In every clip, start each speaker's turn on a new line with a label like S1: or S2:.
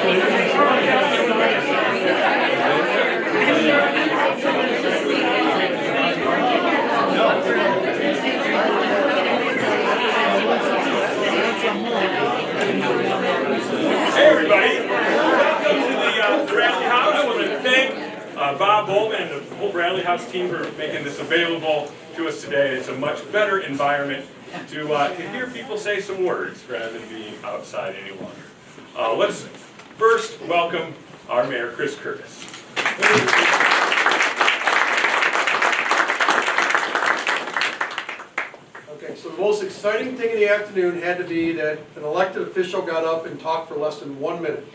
S1: everybody, welcome to the Bradley House. I want to thank Bob Bowman and the whole Bradley House team for making this available to us today. It's a much better environment to hear people say some words rather than being outside any longer. Let's first welcome our Mayor, Chris Curtis.
S2: Okay, so the most exciting thing in the afternoon had to be that an elected official got up and talked for less than 1 minute.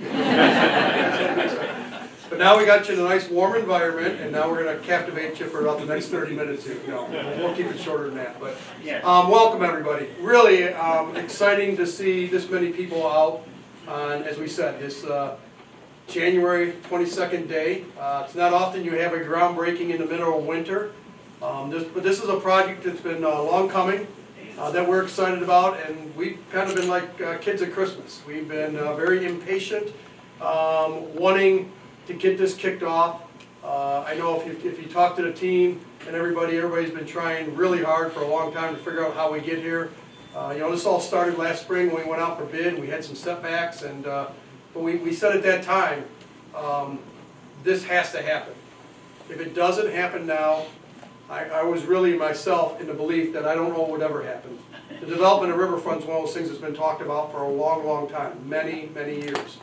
S2: But now we got you in a nice warm environment, and now we're going to captivate you for about the next 30 minutes here. No, we'll keep it shorter than that. But welcome everybody. Really exciting to see this many people out on, as we said, this January 22nd day. It's not often you have a groundbreaking in the middle of winter. But this is a project that's been long coming, that we're excited about, and we've kind of been like kids at Christmas. We've been very impatient, wanting to get this kicked off. I know if you talk to the team and everybody's been trying really hard for a long time to figure out how we get here. This all started last spring when we went out for bid, and we had some setbacks, and but we said at that time, this has to happen. If it doesn't happen now, I was really myself in the belief that I don't know what would ever happen. The development of Riverfront is one of those things that's been talked about for a long, long time, many, many years.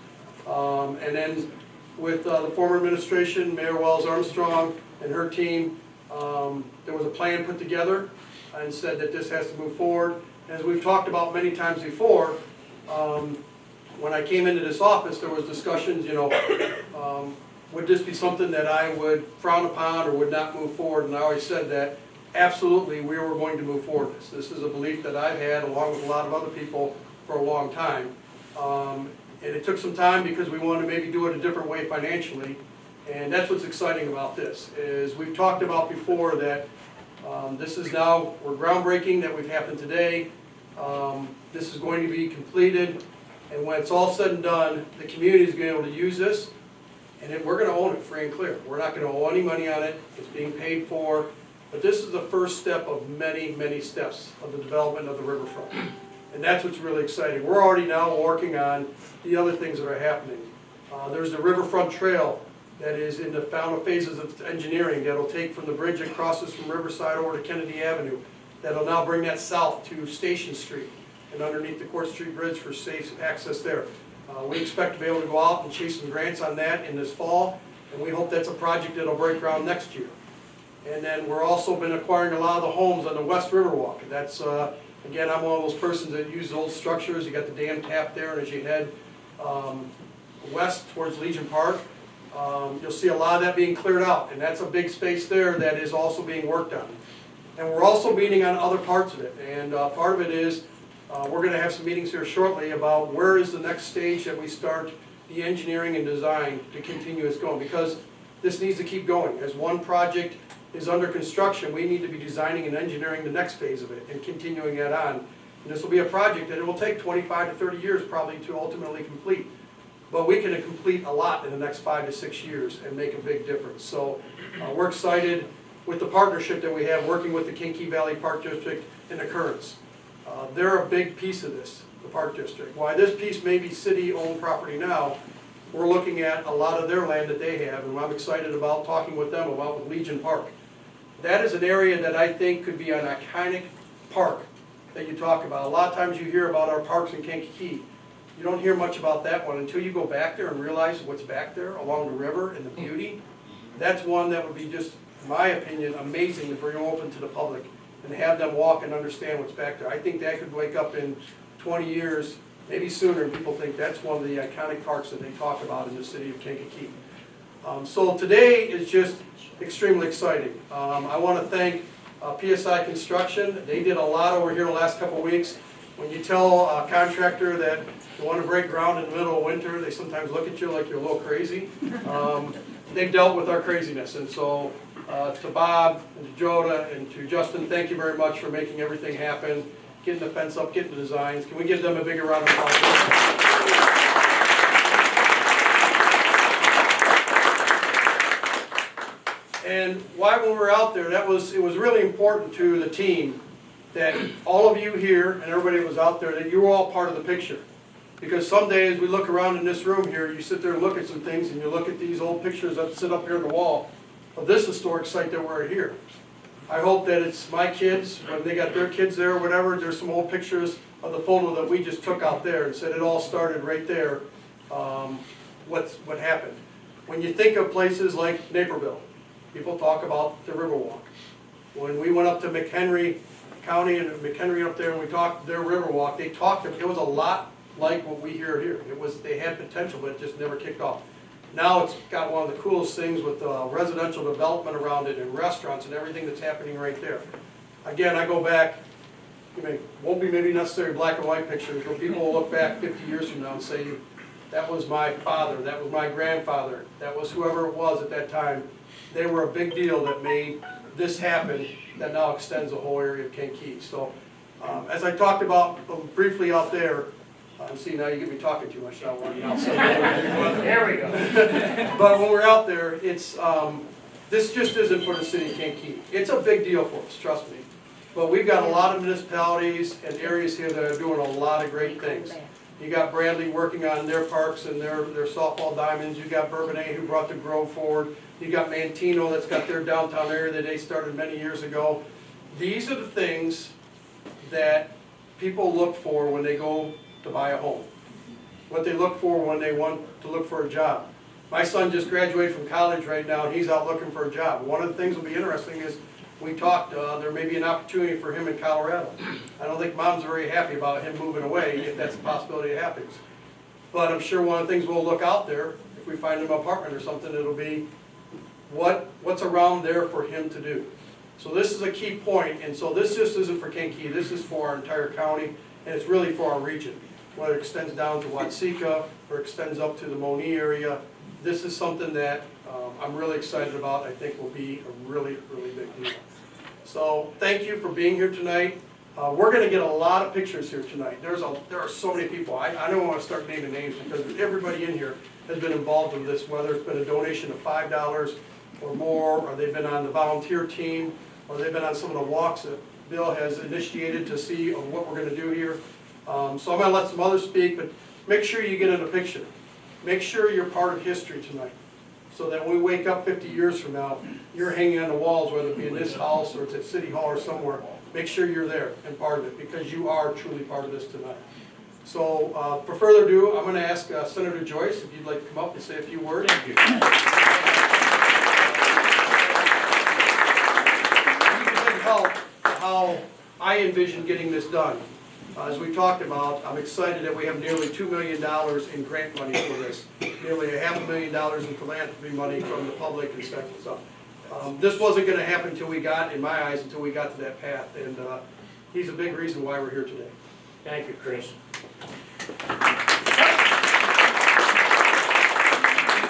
S2: And then with the former administration, Mayor Wells Armstrong and her team, there was a plan put together and said that this has to move forward. As we've talked about many times before, when I came into this office, there was discussions, would this be something that I would frown upon or would not move forward? And I always said that absolutely we were going to move forward with this. This is a belief that I've had along with a lot of other people for a long time. And it took some time because we wanted to maybe do it a different way financially. And that's what's exciting about this, is we've talked about before that this is now, we're groundbreaking that we've happened today. This is going to be completed. And when it's all said and done, the community is going to be able to use this. And we're going to own it free and clear. We're not going to owe any money on it. It's being paid for. But this is the first step of many, many steps of the development of the riverfront. And that's what's really exciting. We're already now working on the other things that are happening. There's the riverfront trail that is in the final phases of engineering that'll take from the bridge that crosses from Riverside over to Kennedy Avenue. That'll now bring that south to Station Street and underneath the Court Street Bridge for safe access there. We expect to be able to go out and chase some grants on that in this fall, and we hope that's a project that'll break ground next year. And then we're also been acquiring a lot of the homes on the West Riverwalk. That's, again, I'm one of those persons that use old structures. You got the dam tap there, and as you head west towards Legion Park, you'll see a lot of that being cleared out, and that's a big space there that is also being worked on. And we're also meeting on other parts of it, and part of it is we're going to have some meetings here shortly about where is the next stage that we start the engineering and design to continue this going, because this needs to keep going. As one project is under construction, we need to be designing and engineering the next phase of it and continuing that on. And this will be a project that it will take 25 to 30 years probably to ultimately complete. But we can complete a lot in the next 5 to 6 years and make a big difference. So we're excited with the partnership that we have working with the Kankakee Valley Park District and the Currents. They're a big piece of this, the Park District. While this piece may be city-owned property now, we're looking at a lot of their land that they have, and I'm excited about talking with them about with Legion Park. That is an area that I think could be an iconic park that you talk about. A lot of times you hear about our parks in Kankakee. You don't hear much about that one until you go back there and realize what's back there along the river and the beauty. That's one that would be just, in my opinion, amazing to bring open to the public and have them walk and understand what's back there. I think that could wake up in 20 years, maybe sooner, and people think that's one of the iconic parks that they talk about in the city of Kankakee. So today is just extremely exciting. I want to thank PSI Construction. They did a lot over here the last couple of weeks. When you tell a contractor that you want to break ground in the middle of winter, they sometimes look at you like you're a little crazy. They've dealt with our craziness, and so to Bob and to Joda and to Justin, thank you very much for making everything happen, getting the fence up, getting the designs. Can we give them a bigger round of applause? And why when we were out there, it was really important to the team that all of you here and everybody that was out there, that you were all part of the picture. Because some days we look around in this room here, you sit there and look at some things, and you look at these old pictures that sit up here on the wall of this historic site that we're here. I hope that it's my kids, when they got their kids there or whatever, there's some old pictures of the photo that we just took out there and said it all started right there, what happened. When you think of places like Naperville, people talk about the Riverwalk. When we went up to McHenry County and McHenry up there and we talked their Riverwalk, they talked, it was a lot like what we hear here. They had potential, but it just never kicked off. Now it's got one of the coolest things with residential development around it and restaurants and everything that's happening right there. Again, I go back, won't be maybe necessarily black and white pictures, but people will look back 50 years from now and say, that was my father, that was my grandfather, that was whoever it was at that time. They were a big deal that made this happen that now extends the whole area of Kankakee. So as I talked about briefly out there, see, now you get me talking too much now.
S3: There we go.
S2: But when we're out there, it's this just isn't for the city of Kankakee. It's a big deal for us, trust me. But we've got a lot of municipalities and areas here that are doing a lot of great things. You got Bradley working on their parks and their softball diamonds. You got Bourbonnais who brought the Grove forward. You got Mantino that's got their downtown area that they started many years ago. These are the things that people look for when they go to buy a home. What they look for when they want to look for a job. My son just graduated from college right now and he's out looking for a job. One of the things that will be interesting is we talked, there may be an opportunity for him in Colorado. I don't think Mom's very happy about him moving away, if that's a possibility it happens. But I'm sure one of the things we'll look out there, if we find him an apartment or something, it'll be what's around there for him to do. So this is a key point, and so this just isn't for Kankakee, this is for our entire county, and it's really for our region. Whether it extends down to Watsika or extends up to the Moni area, this is something that I'm really excited about. I think will be a really, really big deal. So thank you for being here tonight. We're going to get a lot of pictures here tonight. There are so many people. I don't want to start naming names because everybody in here has been involved in this, whether it's been a donation of $5 or more, or they've been on the volunteer team, or they've been on some of the walks that Bill has initiated to see what we're going to do here. So I'm going to let some others speak, but make sure you get in a picture. Make sure you're part of history tonight, so that when we wake up 50 years from now, you're hanging on the walls, whether it be in this house or it's at City Hall or somewhere. Make sure you're there and part of it, because you are truly part of this tonight. So for further ado, I'm going to ask Senator Joyce if you'd like to come up and say a few words.
S3: Thank you.
S2: You can think how I envision getting this done. As we talked about, I'm excited that we have nearly $2 million in grant money for this, nearly $500,000 in philanthropy money from the public and stuff. So, this wasn't going to happen until we got, in my eyes, until we got to that path, and he's a big reason why we're here today.
S3: Thank you, Chris. A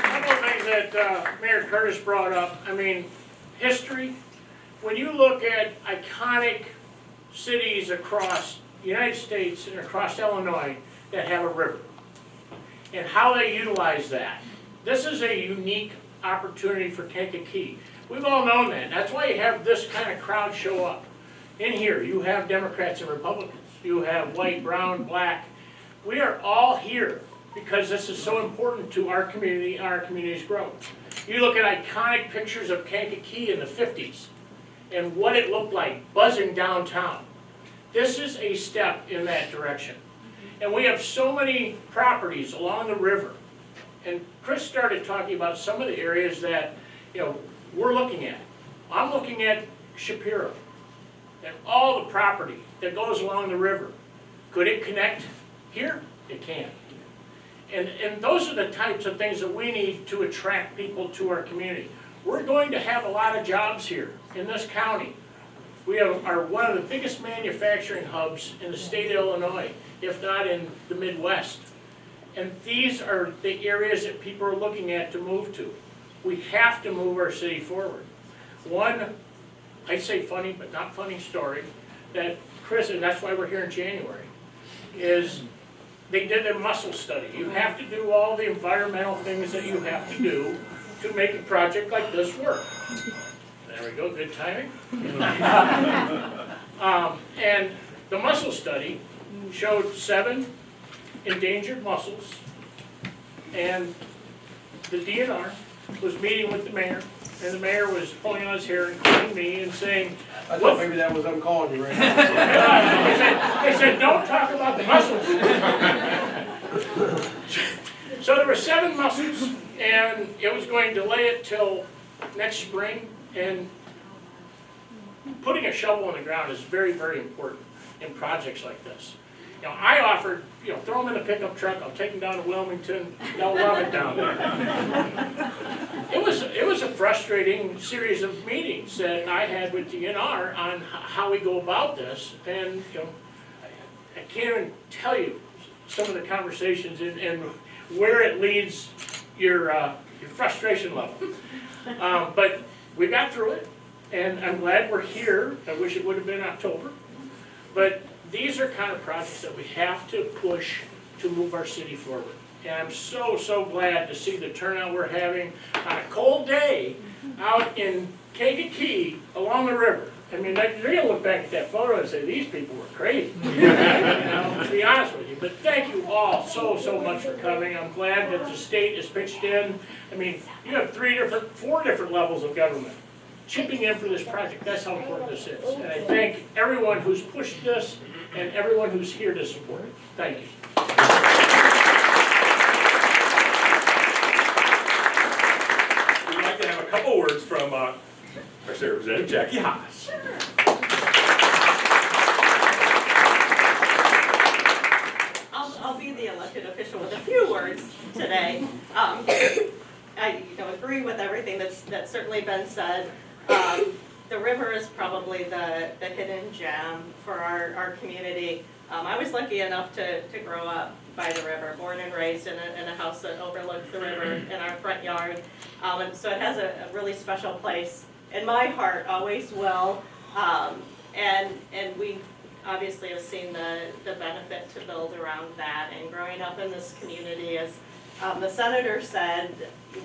S3: couple of things that Mayor Curtis brought up. I mean, history. When you look at iconic cities across the United States and across Illinois that have a river, and how they utilize that. This is a unique opportunity for Kankakee. We've all known that. That's why you have this kind of crowd show up. In here, you have Democrats and Republicans. You have white, brown, black. We are all here because this is so important to our community and our community's growth. You look at iconic pictures of Kankakee in the 50s and what it looked like buzzing downtown. This is a step in that direction. And we have so many properties along the river. And Chris started talking about some of the areas that, we're looking at. I'm looking at Shapiro and all the property that goes along the river. Could it connect here? It can. And those are the types of things that we need to attract people to our community. We're going to have a lot of jobs here in this county. We are one of the biggest manufacturing hubs in the state of Illinois, if not in the Midwest. And these are the areas that people are looking at to move to. We have to move our city forward. One, I'd say funny but not funny story, that Chris, and that's why we're here in January, is they did their muscle study. You have to do all the environmental things that you have to do to make a project like this work. There we go, good timing. And the mussel study showed 7 endangered mussels, and the DNR was meeting with the mayor, and the mayor was pulling on his hair and calling me and saying,
S2: I thought maybe that was them calling you right now.
S3: they said, don't talk about the mussels. So there were 7 mussels, and it was going to delay it till next spring, and putting a shovel in the ground is very, very important in projects like this. You know, I offered, throw them in a pickup truck, I'll take them down to Wilmington, they'll love it down there. It was a frustrating series of meetings that I had with DNR on how we go about this, and I can't even tell you some of the conversations and where it leads your frustration level. But we got through it, and I'm glad we're here. I wish it would have been October. But these are kind of projects that we have to push to move our city forward. And I'm so, so glad to see the turnout we're having on a cold day out in Kankakee along the river. I mean, you're going to look back at that photo and say, these people were crazy, to be honest with you. But thank you all so, so much for coming. I'm glad that the state has pitched in. I mean, you have 4 different levels of government chipping in for this project. That's how important this is. And I thank everyone who's pushed this and everyone who's here to support it. Thank you.
S1: We'd like to have a couple words from our State Representative Jackie Haas.
S4: I'll be the elected official with a few words today. I agree with everything that's certainly been said. The river is probably the hidden gem for our community. I was lucky enough to grow up by the river, born and raised in a house that overlooked the river in our front yard. And so it has a really special place in my heart, always will. And we obviously have seen the benefit to build around that. And growing up in this community, as the senator said,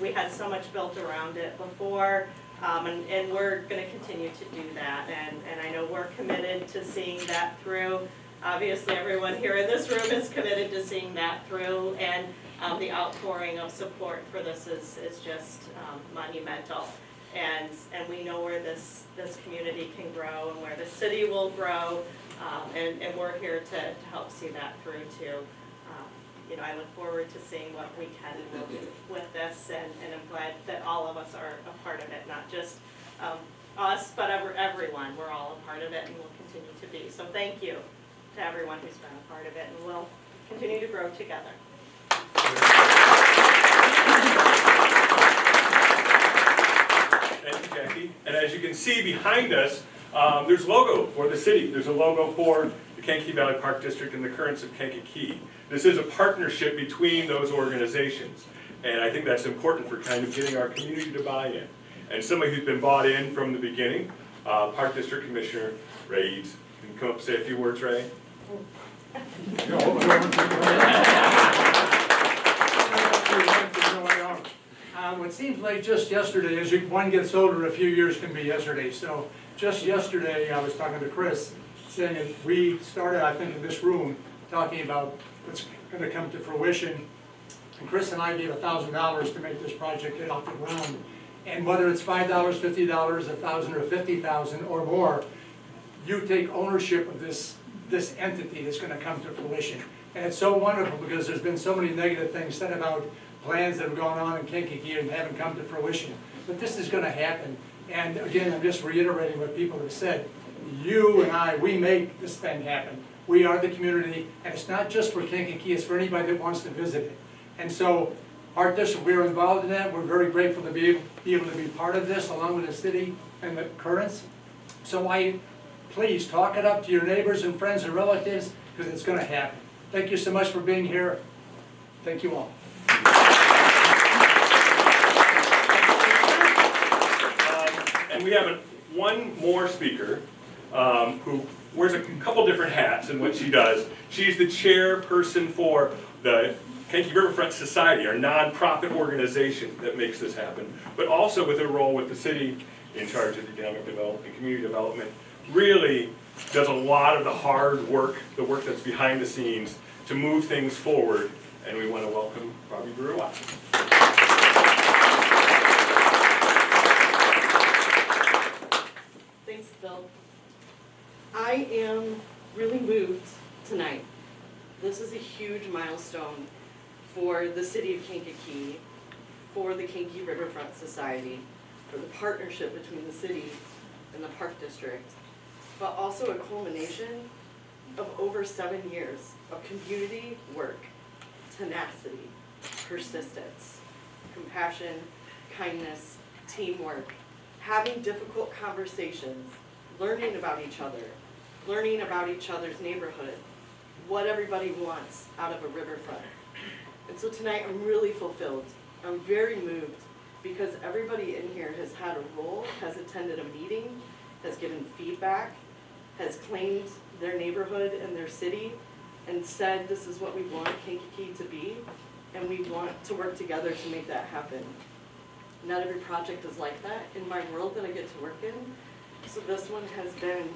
S4: we had so much built around it before. And we're going to continue to do that, and I know we're committed to seeing that through. Obviously, everyone here in this room is committed to seeing that through, and the outpouring of support for this is just monumental. And we know where this community can grow and where the city will grow, and we're here to help see that through too. I look forward to seeing what we can do with this, and I'm glad that all of us are a part of it, not just us, but everyone. We're all a part of it and will continue to be. So thank you to everyone who's been a part of it, and we'll continue to grow together.
S1: Thank you, Jackie. And as you can see behind us, there's a logo for the city. There's a logo for the Kankakee Valley Park District and the Currents of Kankakee. This is a partnership between those organizations, and I think that's important for kind of getting our community to buy in. And somebody who's been bought in from the beginning, Park District Commissioner Ray Eads. You can come up and say a few words, Ray.
S5: It seems like just yesterday, as one gets older, a few years can be yesterday. So just yesterday, I was talking to Chris, saying that we started, I think, in this room, talking about what's going to come to fruition. And Chris and I gave $1,000 to make this project get off the ground. And whether it's $5, $50, $1,000, or $50,000 or more, you take ownership of this entity that's going to come to fruition. And it's so wonderful because there's been so many negative things said about plans that have gone on in Kankakee and haven't come to fruition. But this is going to happen. And again, I'm just reiterating what people have said. You and I, we make this thing happen. We are the community, and it's not just for Kankakee, it's for anybody that wants to visit it. And so, our district, we're involved in that. We're very grateful to be able to be part of this, along with the city and the Currents. So please talk it up to your neighbors and friends and relatives, because it's going to happen. Thank you so much for being here. Thank you all.
S1: And we have one more speaker who wears a couple different hats in what she does. She's the chairperson for the Kankakee Riverfront Society, our nonprofit organization that makes this happen, but also with her role with the city in charge of economic development and community development, really does a lot of the hard work, the work that's behind the scenes to move things forward, and we want to welcome Robbie Brewer-Watt.
S6: Thanks, Bill. I am really moved tonight. This is a huge milestone for the city of Kankakee, for the Kankakee Riverfront Society, for the partnership between the city and the Park District, but also a culmination of over 7 years of community work, tenacity, persistence, compassion, kindness, teamwork, having difficult conversations, learning about each other, learning about each other's neighborhood, what everybody wants out of a riverfront. And so tonight I'm really fulfilled. I'm very moved because everybody in here has had a role, has attended a meeting, has given feedback, has claimed their neighborhood and their city and said this is what we want Kankakee to be, and we want to work together to make that happen. Not every project is like that in my world that I get to work in, so this one has been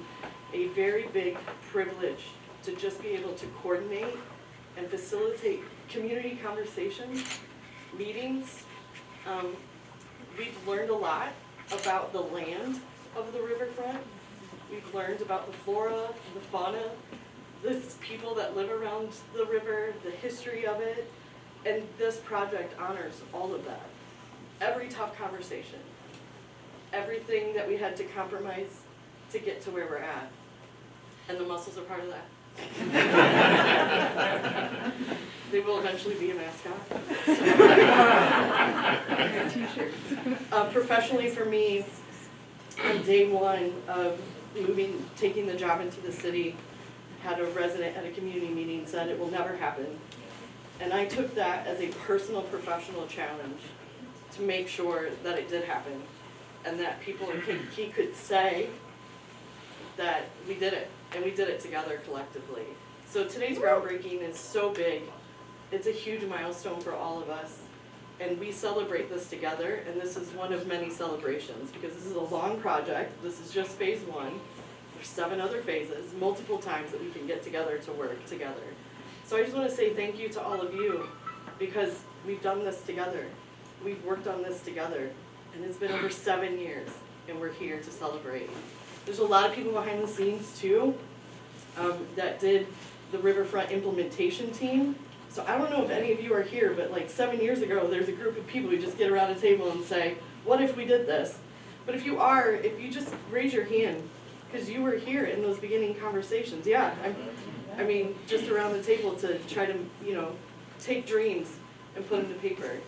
S6: a very big privilege to just be able to coordinate and facilitate community conversations, meetings. We've learned a lot about the land of the riverfront. We've learned about the flora, the fauna, the people that live around the river, the history of it, and this project honors all of that. Every tough conversation, everything that we had to compromise to get to where we're at. And the mussels are part of that. They will eventually be a mascot. Professionally for me, on day one of taking the job into the city, had a resident at a community meeting said it will never happen. And I took that as a personal, professional challenge to make sure that it did happen and that people in Kankakee could say that we did it, and we did it together collectively. So today's groundbreaking is so big. It's a huge milestone for all of us, and we celebrate this together, and this is one of many celebrations because this is a long project. This is just phase one. There's 7 other phases, multiple times that we can get together to work together. So I just want to say thank you to all of you because we've done this together. We've worked on this together, and it's been over 7 years, and we're here to celebrate. There's a lot of people behind the scenes too that did the Riverfront implementation team. So I don't know if any of you are here, but like 7 years ago, there's a group of people who just get around a table and say, what if we did this? But if you are, if you just raise your hand, because you were here in those beginning conversations. Yeah, I mean, just around the table to try to, take dreams and put them to paper.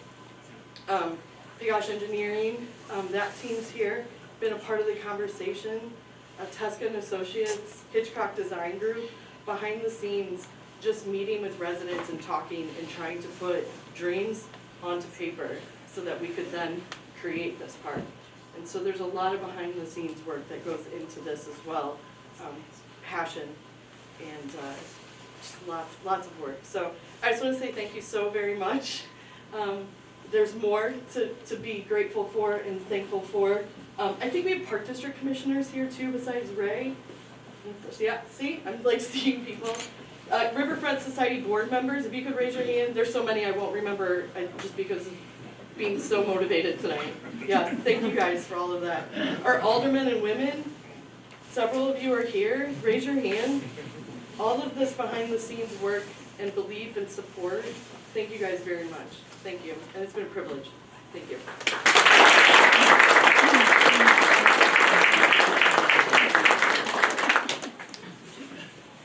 S6: Pigosh Engineering, that team's here, been a part of the conversation. Teska and Associates, Hitchcock Design Group, behind the scenes, just meeting with residents and talking and trying to put dreams onto paper so that we could then create this park. And so there's a lot of behind the scenes work that goes into this as well. Passion and just lots of work. So I just want to say thank you so very much. There's more to be grateful for and thankful for. I think we have Park District commissioners here too besides Ray. Yeah, see, I'm like seeing people. Riverfront Society board members, if you could raise your hand. There's so many I won't remember just because of being so motivated tonight. Yes, thank you guys for all of that. Our aldermen and women, several of you are here. Raise your hand. All of this behind the scenes work and belief and support, thank you guys very much. Thank you, and it's been a privilege. Thank you.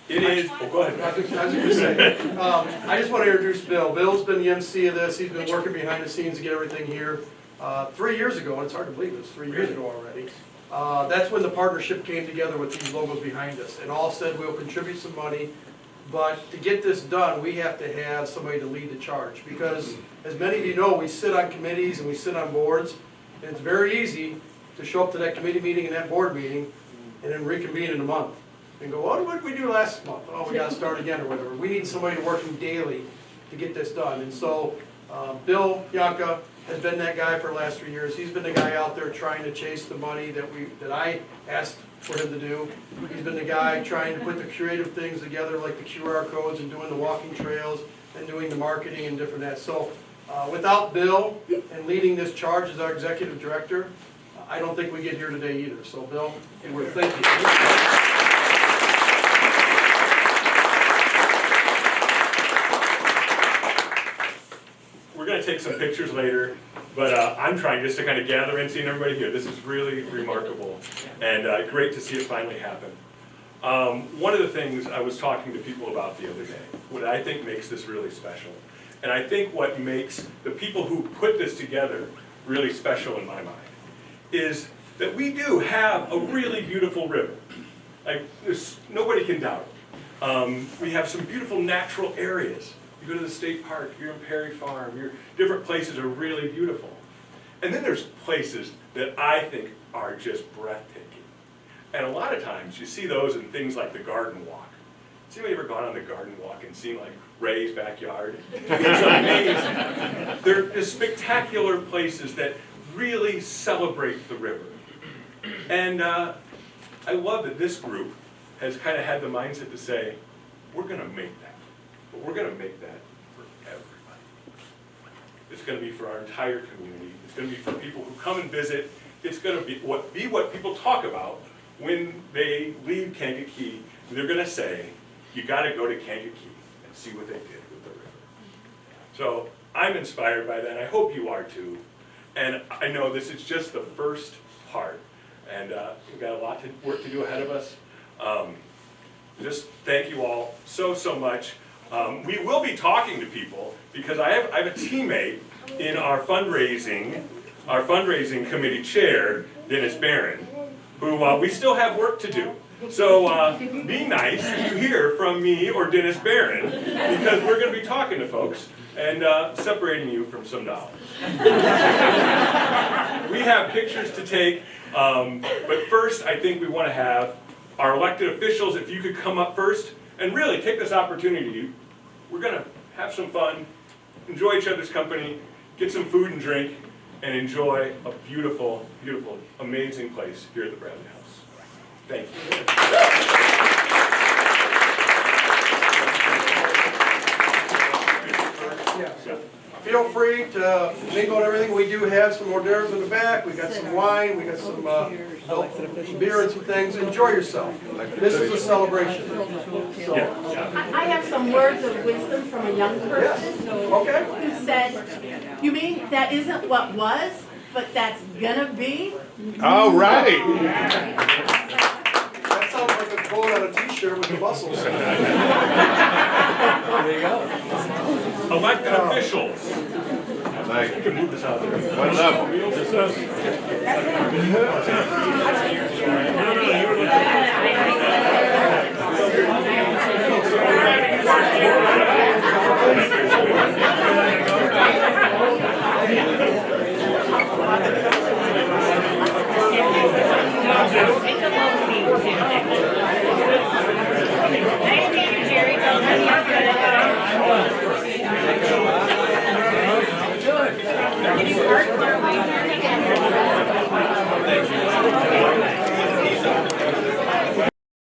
S1: It is, go ahead.
S2: I was going to say, I just want to introduce Bill. Bill's been the MC of this. He's been working behind the scenes to get everything here. 3 years ago, and it's hard to believe it's 3 years ago already. That's when the partnership came together with these logos behind us, and all said we'll contribute some money, but to get this done, we have to have somebody to lead the charge, because as many of you know, we sit on committees and we sit on boards, and it's very easy to show up to that committee meeting and that board meeting, and then reconvene in a month, and go, oh, what did we do last month? Oh, we got to start again or whatever. We need somebody working daily to get this done, and so Bill Bianca has been that guy for the last 3 years. He's been the guy out there trying to chase the money that I asked for him to do. He's been the guy trying to put the creative things together, like the QR codes and doing the walking trails and doing the marketing and different that. So without Bill and leading this charge as our executive director, I don't think we get here today either. So Bill, thank you.
S1: We're going to take some pictures later, but I'm trying just to kind of gather in, seeing everybody here. This is really remarkable, and great to see it finally happen. One of the things I was talking to people about the other day, what I think makes this really special, and I think what makes the people who put this together really special in my mind, is that we do have a really beautiful river. Like, nobody can doubt it. We have some beautiful natural areas. You go to the state park, you're in Perry Farm, different places are really beautiful. And then there's places that I think are just breathtaking. And a lot of times you see those in things like the garden walk. Has anybody ever gone on the garden walk and seen like Ray's backyard? It's amazing. They're just spectacular places that really celebrate the river. And I love that this group has kind of had the mindset to say, we're going to make that. But we're going to make that for everybody. It's going to be for our entire community. It's going to be for people who come and visit. It's going to be what people talk about when they leave Kankakee. They're going to say, you got to go to Kankakee and see what they did with the river. So I'm inspired by that, and I hope you are too. And I know this is just the first part, and we've got a lot of work to do ahead of us. Just thank you all so much. We will be talking to people because I have a teammate in our fundraising committee chair, Dennis Barron, who we still have work to do. So be nice if you hear from me or Dennis Barron, because we're going to be talking to folks and separating you from some knowledge. We have pictures to take, but first I think we want to have our elected officials, if you could come up first and really take this opportunity. We're going to have some fun, enjoy each other's company, get some food and drink, and enjoy a beautiful, beautiful, amazing place here at the Bradley House. Thank you.
S2: Yeah. Feel free to mingle and everything. We do have some hors d'oeuvres in the back. We got some wine. We got some beer and some things. Enjoy yourself. This is a celebration. So.
S7: I have some words of wisdom from a young person who said, you mean that isn't what was, but that's gonna be?
S8: All right.
S2: That sounds like a quote on a t-shirt with the muscles.
S8: There you go.
S1: Elected officials.
S8: Nice.
S1: You can move this out there.
S8: One of them.